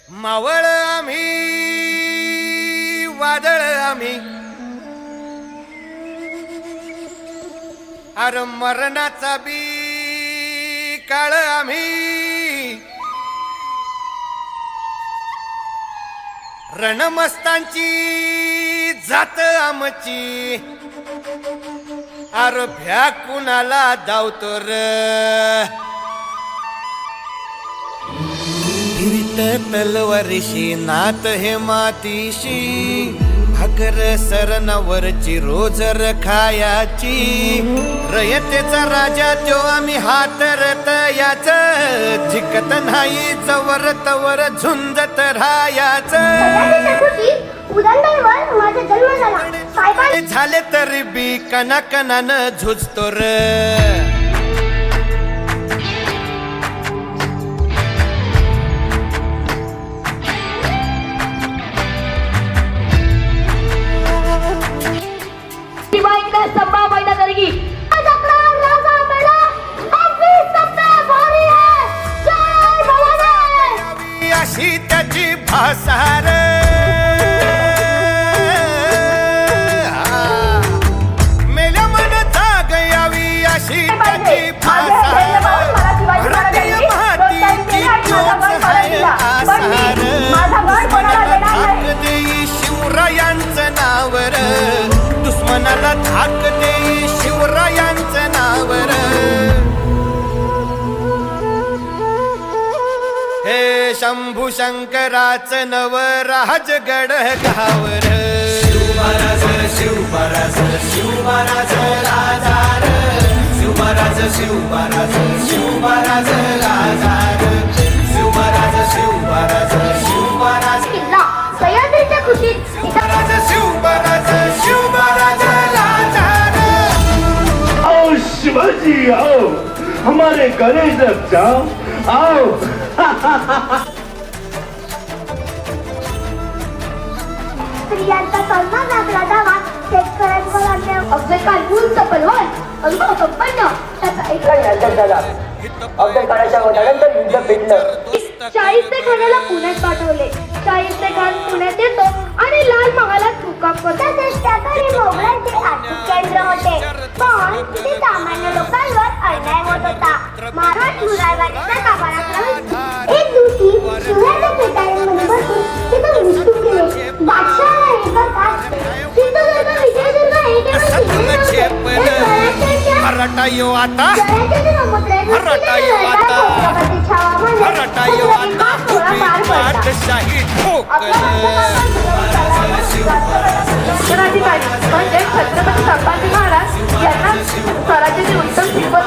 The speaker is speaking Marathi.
मावळ आम्ही वादळ आम्ही अर मरणाचा बी काळ आम्ही रणमस्तांची जात आमची अर भ्या कुणाला धावतो र फिरत तलवारीशी नात हे मातीशी भाकर सरणावरची रोजर खायाची रयतेचा राजा त्यो आम्ही हातरत याच झिकत नाही जवर तवर झुंजत राहायाच झाले तरी बी कणाकणानं झुजतो र संभा महिना तरीगी अशी त्याची भासार मेल्या मन जाग यावी अशी त्याची भासार भारतीय मातीची चोच आहे आसार धाक देई शिवरायांचं नावर दुश्मनाला धाक देई शिवरायांचं नावर हे शंभू शंकराचं नव राजगड गावर शिवमहाराज शिवमहाराज शिवमहाराज राजार शिवमहाराज शिवमहाराज शिवमहाराज राजार शिवमहाराज शिवमहाराज शिवमहाराज किल्ला सह्याद्रीच्या खुशीत शिवमहाराज शिवमहाराज शिवमहाराज राजार आओ शिवाजी आओ हमारे गले लग जाओ आओ स्त्रियांचा सन्मान राखला जावा शेतकऱ्यांवर अन्याय अफजल खान उंच पलवान अनुभव संपन्न त्याचा एक अफजल खानाच्या वधानंतर युद्ध पेटलं. शाहिस्ते खानाला पुण्यात पाठवले. शाहिस्ते खान पुण्यात येतो आणि लाल महालात मुक्काम करतो. त्याकडे मोगलांचे आर्थिक केंद्र होते पण तिथे सामान्य लोकांवर अन्याय होत होता. महाराज मुरारबादच्या कारभारात एक दिवशी शिवरायांच्या पेटाळ्यांमध्ये बसून तिथं विष्णू केले. बादशहाला हे करतात सिंधुदुर्ग विजयदुर्ग हे केवळ हरटा यो आता हरटा यो आता हरटा यो आता उभी पाठशाही ठोकल उत्तराधिकारी म्हणजे छत्रपती संभाजी महाराज यांना स्वराज्याचे उत्तम शिकवण